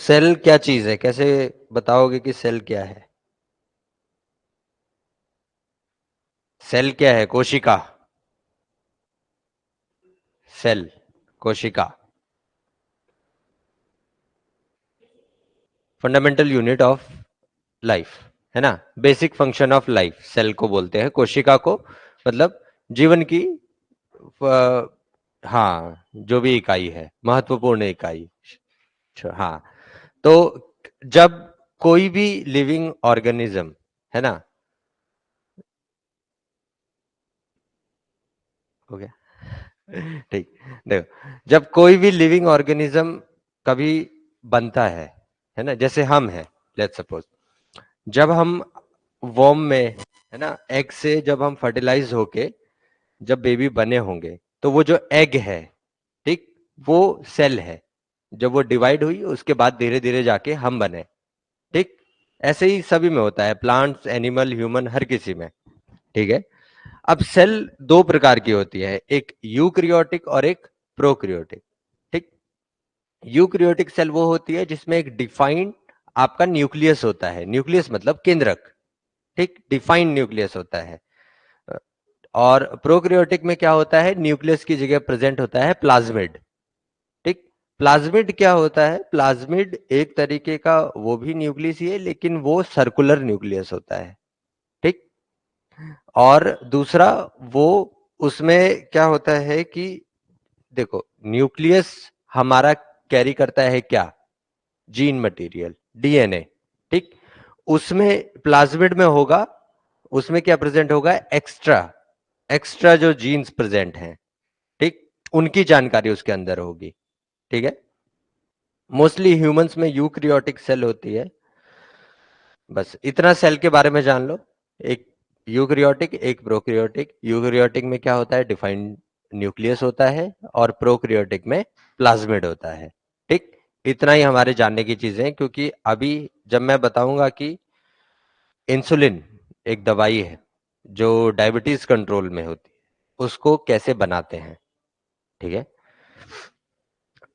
Cell क्या चीज है, कैसे बताओगे कि सेल क्या है? सेल क्या है? कोशिका। सेल, कोशिका, फंडामेंटल यूनिट ऑफ लाइफ, है ना। Basic function of life cell को बोलते हैं, कोशिका को मतलब जीवन की हाँ जो भी इकाई है, महत्वपूर्ण इकाई। हाँ, तो जब कोई भी लिविंग ऑर्गेनिज्म, है ना, हो गया ठीक। देखो, जब कोई भी लिविंग ऑर्गेनिज्म कभी बनता है ना, जैसे हम हैं, लेट्स सपोज, जब हम वॉर्म में, है ना, एग से जब हम फर्टिलाइज होके जब बेबी बने होंगे, तो वो जो एग है, ठीक, वो सेल है। जब वो डिवाइड हुई उसके बाद धीरे धीरे जाके हम बने, ठीक। ऐसे ही सभी में होता है, प्लांट्स, एनिमल, ह्यूमन, हर किसी में, ठीक है। अब सेल दो प्रकार की होती है, एक यूक्रियोटिक और एक प्रोक्रियोटिक, ठीक। यूक्रियोटिक सेल वो होती है जिसमें एक डिफाइंड आपका न्यूक्लियस होता है, न्यूक्लियस मतलब केंद्रक, ठीक, डिफाइंड न्यूक्लियस होता है। और प्रोक्रियोटिक में क्या होता है, न्यूक्लियस की जगह प्रेजेंट होता है प्लाज्मिड, ठीक। प्लाज्मिड क्या होता है? प्लाज्मिड एक तरीके का वो भी न्यूक्लियस ही है, लेकिन वो सर्कुलर न्यूक्लियस होता है, ठीक। और दूसरा, वो उसमें क्या होता है कि देखो, न्यूक्लियस हमारा कैरी करता है क्या? जीन मटेरियल, डीएनए, ठीक। उसमें प्लाज्मिड में होगा, उसमें क्या प्रेजेंट होगा? एक्स्ट्रा, एक्स्ट्रा जो जीन्स प्रेजेंट हैं, ठीक, उनकी जानकारी उसके अंदर होगी, ठीक है। मोस्टली ह्यूमंस में यूक्रियोटिक सेल होती है। बस इतना सेल के बारे में जान लो, एक यूक्रियोटिक, एक प्रोक्रियोटिक। यूक्रियोटिक में क्या होता है? डिफाइंड न्यूक्लियस होता है, और प्रोक्रियोटिक में प्लाज्मिड होता है, ठीक। इतना ही हमारे जानने की चीजें हैं, क्योंकि अभी जब मैं बताऊंगा कि इंसुलिन एक दवाई है जो डायबिटीज कंट्रोल में होती है, उसको कैसे बनाते हैं, ठीक है,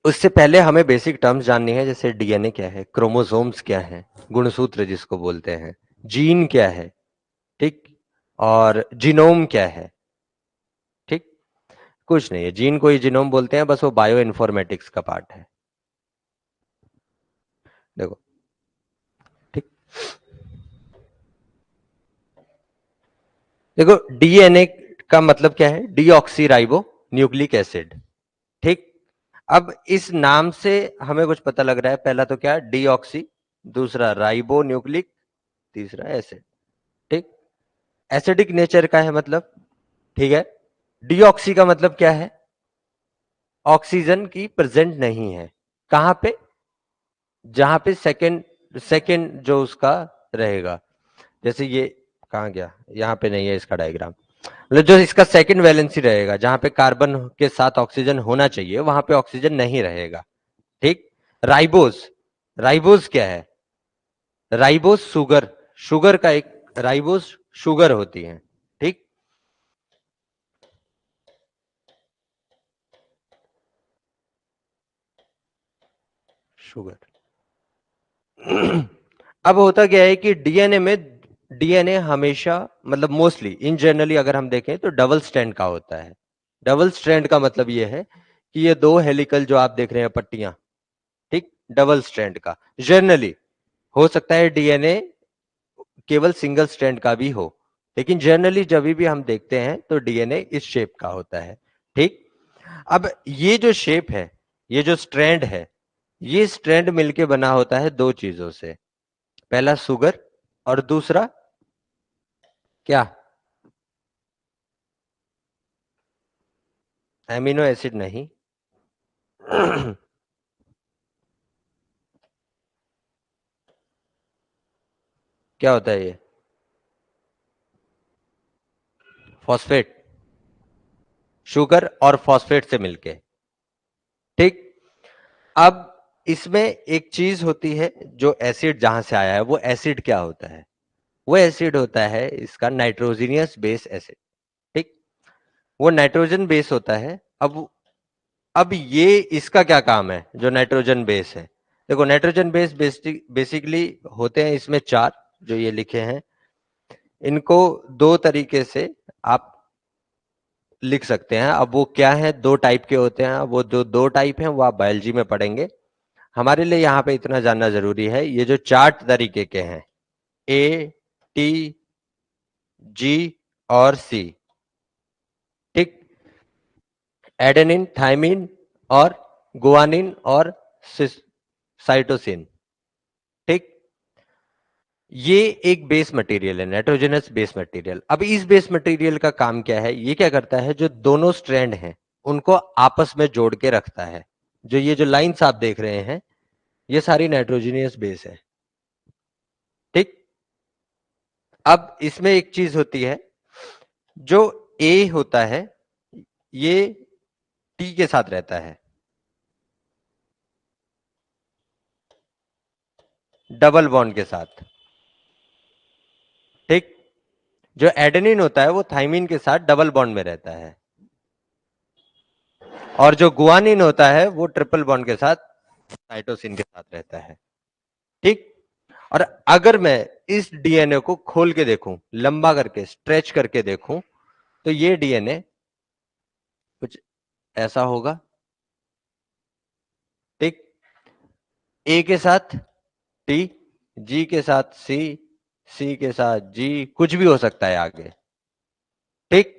उससे पहले हमें बेसिक टर्म्स जाननी है, जैसे डीएनए क्या है, क्रोमोसोम्स क्या है, गुणसूत्र जिसको बोलते हैं, जीन क्या है, ठीक, और जीनोम क्या है, ठीक। कुछ नहीं है, जीन को ही जीनोम बोलते हैं, बस वो बायो इन्फॉर्मेटिक्स का पार्ट है, देखो, ठीक। देखो, डीएनए का मतलब क्या है? डीऑक्सी न्यूक्लिक एसिड, ठीक। अब इस नाम से हमें कुछ पता लग रहा है, पहला तो क्या? डीऑक्सी, दूसरा राइबो न्यूक्लिक, तीसरा एसिड, ठीक। एसिडिक नेचर का है मतलब, ठीक है। डीऑक्सी का मतलब क्या है? ऑक्सीजन की प्रेजेंट नहीं है, कहां पे? जहां पे सेकंड सेकंड जो उसका रहेगा, जैसे ये कहां गया, यहां पे नहीं है इसका डायग्राम, मतलब जो इसका सेकंड वैलेंसी रहेगा, जहां पे कार्बन के साथ ऑक्सीजन होना चाहिए, वहां पे ऑक्सीजन नहीं रहेगा, ठीक। राइबोस, राइबोस क्या है? राइबोस शुगर, शुगर का एक, राइबोस शुगर होती है, ठीक। शुगर अब होता क्या है कि डीएनए में, डीएनए हमेशा मतलब मोस्टली इन जनरली अगर हम देखें तो डबल स्ट्रैंड का होता है। डबल स्ट्रैंड का मतलब ये है कि ये दो हेलिकल जो आप देख रहे हैं पट्टियां, ठीक, डबल स्ट्रैंड का। जनरली हो सकता है डीएनए केवल सिंगल स्ट्रैंड का भी हो, लेकिन जनरली जब भी हम देखते हैं तो डीएनए इस शेप का होता है, ठीक। अब ये जो शेप है, ये जो स्ट्रैंड है, ये स्ट्रैंड मिलके बना होता है दो चीजों से, पहला शुगर, और दूसरा क्या? एमिनो एसिड नहीं क्या होता है ये? फॉस्फेट, शुगर और फॉस्फेट से मिलके, ठीक। अब इसमें एक चीज होती है, जो एसिड जहां से आया है, वो एसिड क्या होता है? वो एसिड होता है इसका नाइट्रोजीनियस बेस एसिड, ठीक। वो नाइट्रोजन बेस होता है। अब ये इसका क्या काम है जो नाइट्रोजन बेस है? देखो नाइट्रोजन बेस बेसिकली होते हैं इसमें 4 जो ये लिखे हैं। इनको 2 तरीके से आप लिख सकते हैं। अब वो क्या है, 2 टाइप के होते हैं। वो जो 2 टाइप हैं वो आप बायोलॉजी में पढ़ेंगे। हमारे लिए यहाँ पे इतना जानना जरूरी है, ये जो 4 तरीके के हैं, ए, टी, जी और सी, ठीक। एडेनिन, थाइमिन और गुआनिन और साइटोसिन, ठीक। ये एक बेस मटेरियल है, नाइट्रोजनस बेस मटेरियल। अब इस बेस मटेरियल का काम क्या है, ये क्या करता है, जो दोनों स्ट्रैंड हैं उनको आपस में जोड़ के रखता है। जो ये जो लाइंस आप देख रहे हैं ये सारी नाइट्रोजनियस बेस है, ठीक। अब इसमें एक चीज होती है, जो ए होता है ये टी के साथ रहता है, डबल बॉन्ड के साथ, ठीक। जो एडेनिन होता है वो थाइमिन के साथ डबल बॉन्ड में रहता है, और जो गुआनिन होता है वो ट्रिपल बॉन्ड के साथ साइटोसिन के साथ रहता है, ठीक। और अगर मैं इस डीएनए को खोल के देखूं, लंबा करके स्ट्रेच करके देखूं, तो ये डीएनए कुछ ऐसा होगा, ठीक। ए के साथ टी, जी के साथ सी, सी के साथ जी, कुछ भी हो सकता है आगे, ठीक।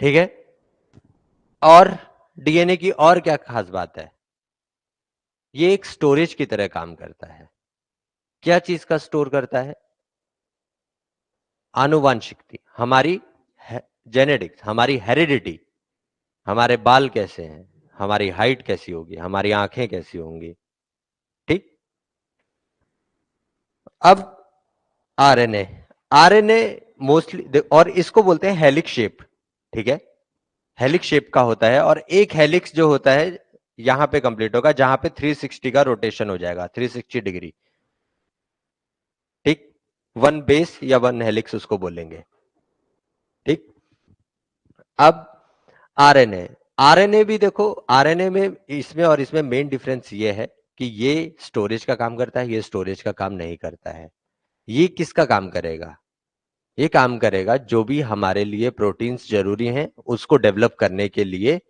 ठीक है। और डीएनए की और क्या खास बात है, ये एक स्टोरेज की तरह काम करता है। क्या चीज का स्टोर करता है, आनुवांशिकता, हमारी जेनेटिक्स, हमारी हेरिडिटी, हमारे बाल कैसे हैं, हमारी हाइट कैसी होगी, हमारी आंखें कैसी होंगी, ठीक। अब आरएनए, आरएनए मोस्टली, और इसको बोलते हैं हेलिक्स शेप, ठीक है। हेलिक्स शेप का होता है, और एक हेलिक्स जो होता है यहां पे कंप्लीट होगा जहां पे 360 का रोटेशन हो जाएगा, 360 डिग्री, ठीक। 1 बेस या 1 हेलिक्स उसको बोलेंगे, ठीक। अब आरएनए, आरएनए भी देखो, आरएनए में इसमें और इसमें मेन डिफरेंस ये है कि ये स्टोरेज का काम करता है, ये स्टोरेज का काम नहीं करता है। ये किसका काम करेगा, ये काम करेगा जो भी हमारे लिए प्रोटीन्स जरूरी हैं उसको डेवलप करने के लिए।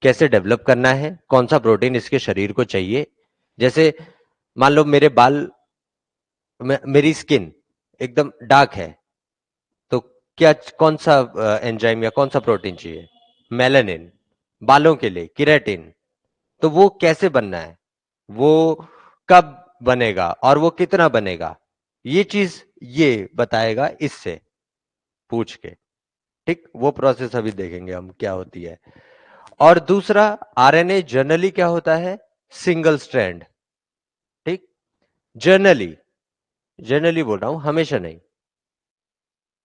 कैसे डेवलप करना है, कौन सा प्रोटीन इसके शरीर को चाहिए। जैसे मान लो मेरे बाल, मेरी स्किन एकदम डार्क है, तो क्या, कौन सा एंजाइम या कौन सा प्रोटीन चाहिए, मेलानिन। बालों के लिए केराटिन। तो वो कैसे बनना है, वो कब बनेगा और वो कितना बनेगा, ये चीज ये बताएगा इससे पूछ के, ठीक। वो प्रोसेस अभी देखेंगे हम क्या होती है। और दूसरा, आरएनए जनरली क्या होता है, सिंगल स्ट्रैंड, ठीक। जनरली, जनरली बोल रहा हूं, हमेशा नहीं।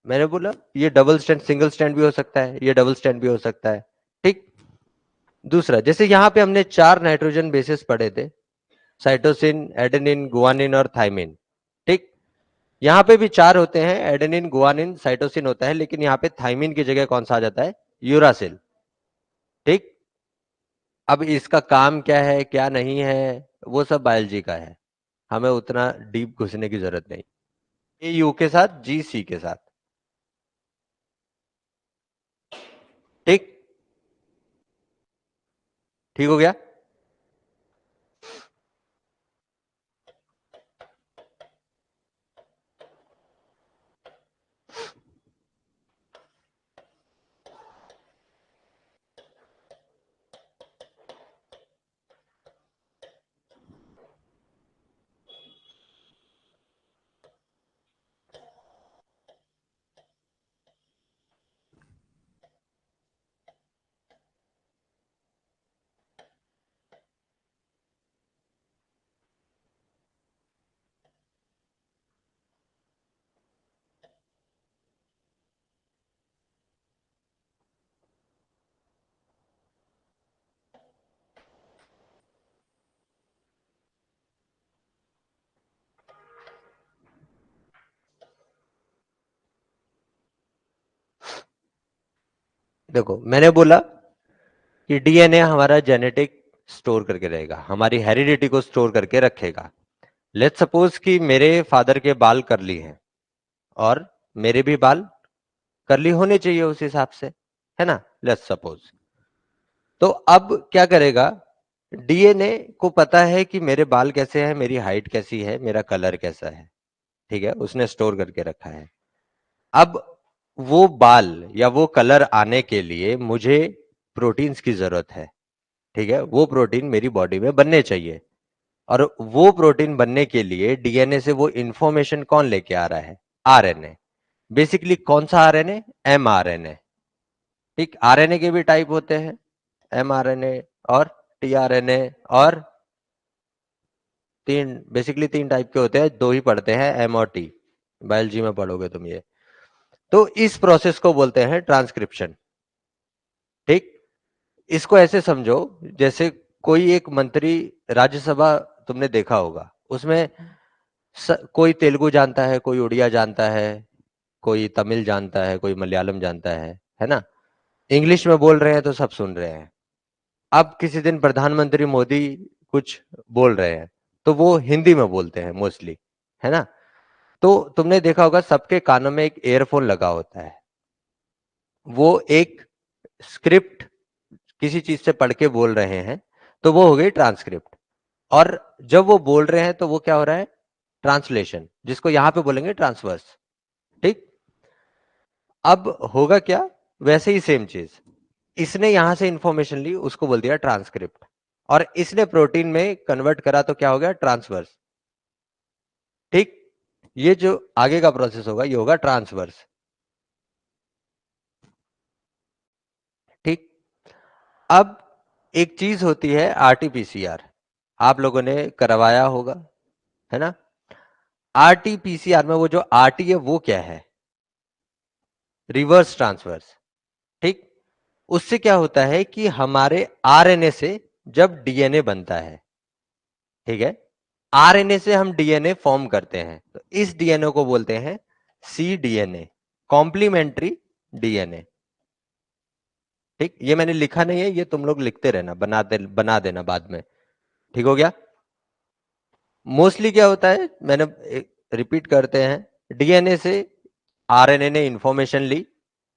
मैंने बोला ये डबल स्टैंड, सिंगल स्टैंड भी हो सकता है, ये डबल स्टैंड भी हो सकता है, ठीक। दूसरा, जैसे यहां पे हमने 4 नाइट्रोजन बेसिस पढ़े थे, साइटोसिन, एडेनिन, गुआनिन और थाइमिन, ठीक। यहां पे भी 4 होते हैं, एडेनिन, गुआनिन, साइटोसिन होता है, लेकिन यहां पे थाइमिन की जगह कौन सा आ जाता है, यूरासिल, ठीक। अब इसका काम क्या है क्या नहीं है वो सब बायोलॉजी का है, हमें उतना डीप घुसने की जरूरत नहीं। ए यू के साथ, जी सी के साथ, ठीक। ठीक हो गया। देखो मैंने बोला कि डीएनए हमारा जेनेटिक स्टोर करके रहेगा, हमारी हेरिडिटी को स्टोर करके रखेगा। लेट्स सपोज कि मेरे फादर के बाल कर्ली हैं और मेरे भी बाल कर्ली होने चाहिए उस हिसाब से, है ना, लेट्स सपोज। तो अब क्या करेगा, डीएनए को पता है कि मेरे बाल कैसे हैं, मेरी हाइट कैसी है, मेरा कलर कैसा है, ठीक है, उसने स्टोर करके रखा है। अब वो बाल या वो कलर आने के लिए मुझे प्रोटीन्स की जरूरत है, ठीक है, वो प्रोटीन मेरी बॉडी में बनने चाहिए। और वो प्रोटीन बनने के लिए डीएनए से वो इंफॉर्मेशन कौन लेके आ रहा है, आरएनए। बेसिकली कौन सा आरएनए, एमआरएनए। ठीक, आरएनए के भी टाइप होते हैं, एमआरएनए और टीआरएनए, और बेसिकली तीन टाइप के होते हैं, दो ही पढ़ते हैं, एम और टी, बायोलॉजी में पढ़ोगे तुम ये। तो इस प्रोसेस को बोलते हैं ट्रांसक्रिप्शन। ठीक, इसको ऐसे समझो जैसे कोई एक मंत्री, राज्यसभा तुमने देखा होगा, उसमें कोई तेलुगु जानता है, कोई उड़िया जानता है, कोई तमिल जानता है, कोई मलयालम जानता है ना, इंग्लिश में बोल रहे हैं तो सब सुन रहे हैं। अब किसी दिन प्रधानमंत्री मोदी कुछ बोल रहे हैं तो वो हिंदी में बोलते हैं मोस्टली, है ना। तो तुमने देखा होगा सबके कानों में एक एयरफोन लगा होता है, वो एक स्क्रिप्ट किसी चीज से पढ़ के बोल रहे हैं, तो वो हो गई ट्रांसक्रिप्ट। और जब वो बोल रहे हैं तो वो क्या हो रहा है, ट्रांसलेशन, जिसको यहां पे बोलेंगे ट्रांसवर्स। ठीक, अब होगा क्या, वैसे ही सेम चीज, इसने यहां से इंफॉर्मेशन ली, उसको बोल दिया ट्रांसक्रिप्ट, और इसने प्रोटीन में कन्वर्ट करा तो क्या हो गया, ट्रांसवर्स। ठीक, ये जो आगे का प्रोसेस होगा ये होगा ट्रांसवर्स। ठीक, अब एक चीज होती है आरटीपीसीआर, आप लोगों ने करवाया होगा, है ना। आरटीपीसीआर में वो जो आरटी है वो क्या है, रिवर्स ट्रांसवर्स। ठीक, उससे क्या होता है कि हमारे आरएनए से जब डीएनए बनता है, ठीक है, आरएनए से हम डीएनए फॉर्म करते हैं, तो इस डीएनए को बोलते हैं सी डीएनए, कॉम्प्लीमेंट्री डीएनए। ठीक, ये मैंने लिखा नहीं है, ये तुम लोग लिखते रहना, बना देना बाद में, ठीक हो गया। मोस्टली क्या होता है, मैंने रिपीट करते हैं, डीएनए से आरएनए ने इंफॉर्मेशन ली,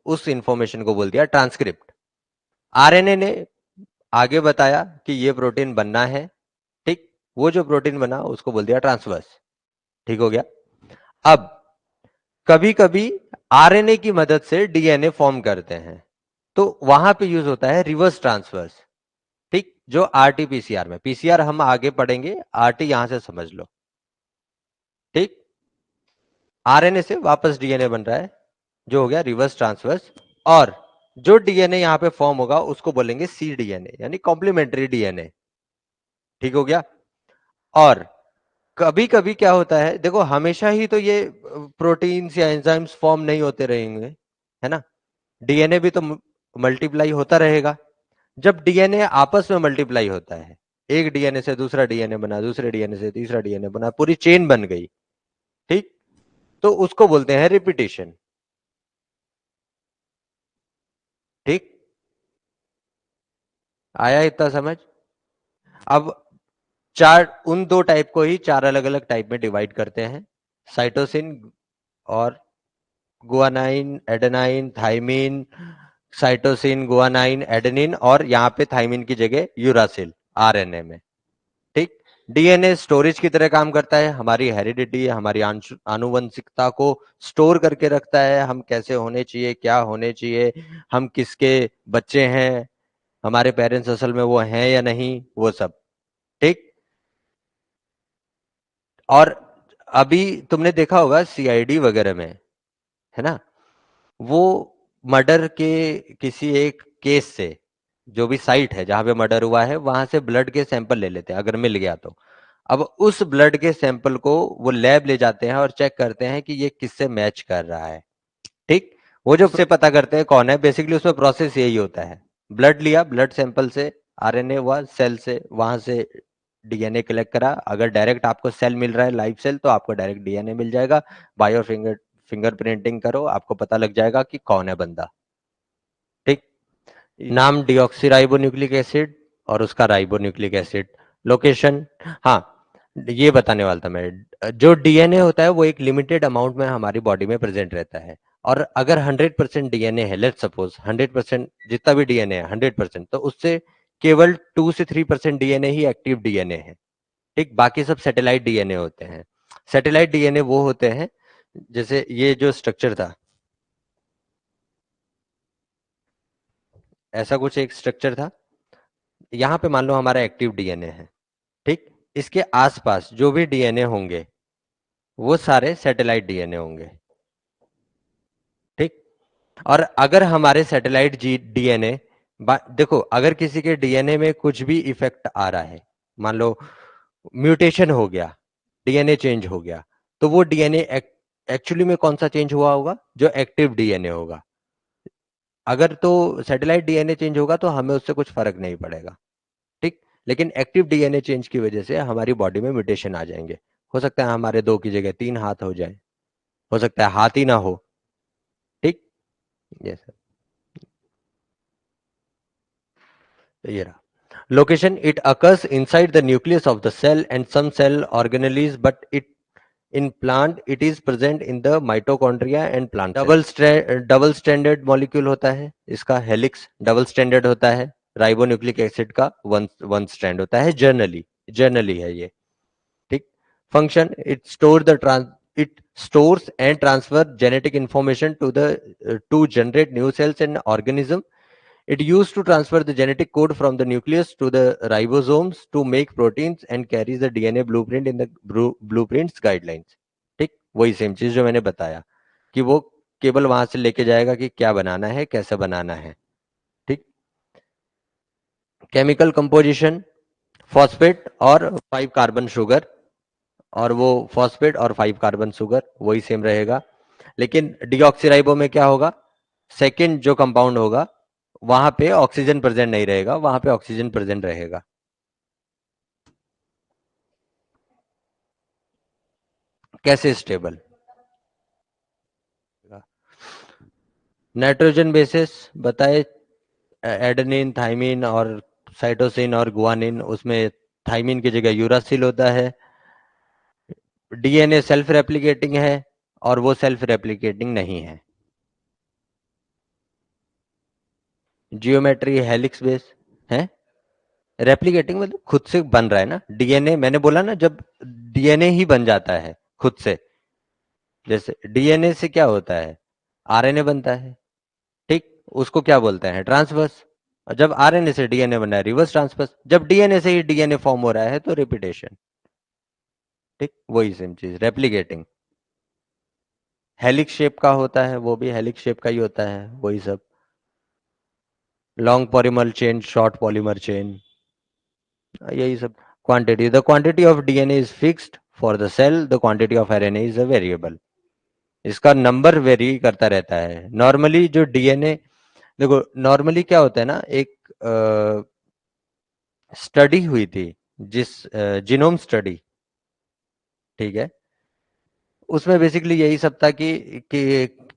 उस इंफॉर्मेशन को बोल दिया ट्रांसक्रिप्ट। आरएनए ने आगे बताया कि ये प्रोटीन बनना है, ठीक, वो जो प्रोटीन बना उसको बोल दिया ट्रांसवर्स। ठीक हो गया। अब कभी कभी आरएनए की मदद से डीएनए फॉर्म करते हैं, तो वहां पे यूज होता है रिवर्स ट्रांसवर्स। ठीक, जो आरटीपीसीआर में, पीसीआर हम आगे पढ़ेंगे, आरटी यहां से समझ लो। ठीक, आरएनए से वापस डीएनए बन रहा है, जो हो गया रिवर्स ट्रांसवर्स। और जो डीएनए यहां पे फॉर्म होगा उसको बोलेंगे सी डीएनए, यानी कॉम्प्लीमेंट्री डीएनए। ठीक हो गया। और कभी कभी क्या होता है, देखो हमेशा ही तो ये प्रोटीन्स या एंजाइम्स फॉर्म नहीं होते रहेंगे, है ना, डीएनए भी तो मल्टीप्लाई होता रहेगा। जब डीएनए आपस में मल्टीप्लाई होता है, एक डीएनए से दूसरा डीएनए बना, दूसरे डीएनए से तीसरा डीएनए बना, पूरी चेन बन गई, ठीक, तो उसको बोलते हैं रिपीटिशन। ठीक, आया इतना समझ। अब चार, उन दो टाइप को ही चार अलग अलग टाइप में डिवाइड करते हैं, साइटोसिन और guanine, adenine, thymine, cytosine, guanine, adenine, और यहां पे थाइमिन की जगह यूरासिल आरएनए में। ठीक, डीएनए स्टोरेज की तरह काम करता है, हमारी हेरिडिटी, हमारी आनुवंशिकता को स्टोर करके रखता है, हम कैसे होने चाहिए, क्या होने चाहिए, हम किसके बच्चे हैं, हमारे पेरेंट्स असल में वो हैं या नहीं, वो सब। ठीक, और अभी तुमने देखा होगा सीआईडी वगैरह में, है ना, वो मर्डर के किसी एक केस से, जो भी साइट है जहां पे मर्डर हुआ है, वहां से ब्लड के सैंपल ले लेते हैं अगर मिल गया तो। अब उस ब्लड के सैंपल को वो लैब ले जाते हैं और चेक करते हैं कि ये किससे मैच कर रहा है। ठीक, वो जो से पता करते हैं कौन है, बेसिकली उसमें प्रोसेस यही होता है, ब्लड लिया, ब्लड सैंपल से आरएनए हुआ, सेल से, वहां से डीएनए कलेक्ट करा, अगर डायरेक्ट आपको सेल मिल रहा है, लाइव सेल, तो आपको डायरेक्ट डीएनए मिल जाएगा। बायो फिंगरप्रिंटिंग करो, आपको पता लग जाएगा कि कौन है बंदा। ठीक, नाम डिऑक्सीराइबोन्यूक्लिक एसिड, और उसका राइबोन्यूक्लिक एसिड। लोकेशन, हाँ ये बताने वाला था मैं। जो डीएनए होता है वो एक लिमिटेड अमाउंट में हमारी बॉडी में प्रेजेंट रहता है, और अगर 100% डीएनए है, लेट्स सपोज 100% जितना भी डीएनए है 100%, तो उससे केवल 2 से 3% डीएनए ही एक्टिव डीएनए है। ठीक, बाकी सब सैटेलाइट डीएनए होते हैं। सैटेलाइट डीएनए वो होते हैं, जैसे ये जो स्ट्रक्चर था, ऐसा कुछ एक स्ट्रक्चर था, यहां पे मान लो हमारा एक्टिव डीएनए है। ठीक, इसके आसपास जो भी डीएनए होंगे वो सारे सैटेलाइट डीएनए होंगे। ठीक, और अगर हमारे सैटेलाइट डीएनए, देखो अगर किसी के डीएनए में कुछ भी इफेक्ट आ रहा है, मान लो म्यूटेशन हो गया, डीएनए चेंज हो गया, तो वो डीएनए एक्चुअली में कौन सा चेंज हुआ होगा? जो एक्टिव डीएनए होगा। अगर तो सैटेलाइट डीएनए चेंज होगा तो हमें उससे कुछ फर्क नहीं पड़ेगा। ठीक, लेकिन एक्टिव डीएनए चेंज की वजह से हमारी बॉडी में म्यूटेशन आ जाएंगे। हो सकता है हमारे 2 की जगह 3 हाथ हो जाए, हो सकता है हाथ ही ना हो। ठीक, ये सर, तो ये रहा location. It occurs inside the nucleus of the cell and some cell organelles, but it in plant it is present in the mitochondria and plant cell. Double standard molecule होता है इसका, हेलिक्स डबल स्टैंडर्ड होता है, ribonucleic acid का one one strand होता है, generally है ये। ठीक, function, it stores and transfer genetic information to the to generate new cells and organism. It used to transfer the genetic code from the nucleus to the ribosomes to make proteins and carries the DNA blueprint in the blueprints guidelines. ठीक, वही same चीज जो मैंने बताया कि वो केवल वहां से लेके जाएगा कि क्या बनाना है, कैसे बनाना है। ठीक, केमिकल कंपोजिशन, फॉस्फेट और 5 कार्बन शुगर, और वो फॉस्फेट और 5 कार्बन शुगर वही सेम रहेगा। लेकिन डीऑक्सीराइबो में क्या होगा? सेकेंड जो कंपाउंड होगा वहां पे ऑक्सीजन प्रेजेंट नहीं रहेगा, वहां पे ऑक्सीजन प्रेजेंट रहेगा। कैसे स्टेबल? नाइट्रोजन बेसिस बताए, एडेनिन, थाइमिन और साइटोसिन और गुआनिन, उसमें थाइमिन की जगह यूरासिल होता है। डीएनए सेल्फ रेप्लिकेटिंग है और वो सेल्फ रेप्लिकेटिंग नहीं है। जियोमेट्री हेलिक्स बेस है, रेप्लिकेटिंग मतलब खुद से बन रहा है ना डीएनए। मैंने बोला ना, जब डीएनए ही बन जाता है खुद से, जैसे डीएनए से क्या होता है? आरएनए बनता है। ठीक, उसको क्या बोलते हैं? ट्रांसवर्स। और जब आरएनए से डीएनए बना है, रिवर्स ट्रांसवर्स। जब डीएनए से ही डीएनए फॉर्म हो रहा है तो रिपीटेशन। ठीक, वही सेम चीज रेप्लिकेटिंग। हेलिक्स शेप का होता है, वो भी हेलिक्स शेप का ही होता है, वही सब। Long polymer chain, short polymer chain, यही सब। Quantity, the quantity of DNA is fixed for the cell, the quantity of RNA is a variable. इसका नंबर वेरी करता रहता है। नॉर्मली जो डीएनए, देखो नॉर्मली क्या होता है ना, एक स्टडी हुई थी, जिस जीनोम स्टडी, ठीक है, उसमें बेसिकली यही सब था कि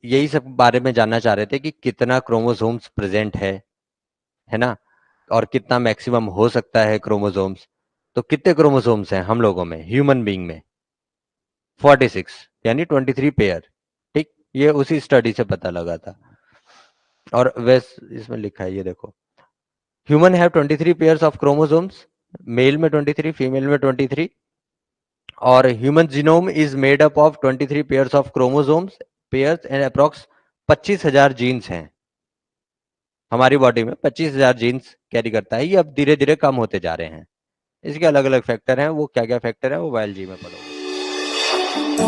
यही सब बारे में जानना चाह रहे थे कि कितना क्रोमोसोम्स प्रेजेंट है ना, और कितना मैक्सिमम हो सकता है क्रोमोसोम्स। तो कितने क्रोमोसोम्स हैं हम लोगों में, ह्यूमन बीइंग में? 46, यानी 23 पेयर। ठीक, ये उसी स्टडी से पता लगा था। और वैसे इसमें लिखा है, ये देखो, human have 23 pairs of chromosomes, male में 23, फीमेल में 23, और human genome is made up of 23 pairs of chromosomes pairs and approx 25,000 genes हैं। हमारी बॉडी में 25,000 जीन्स कैरी करता है। ये अब धीरे धीरे कम होते जा रहे हैं। इसके अलग अलग फैक्टर हैं, वो क्या क्या फैक्टर है वो बायोलॉजी में पढ़ोगे।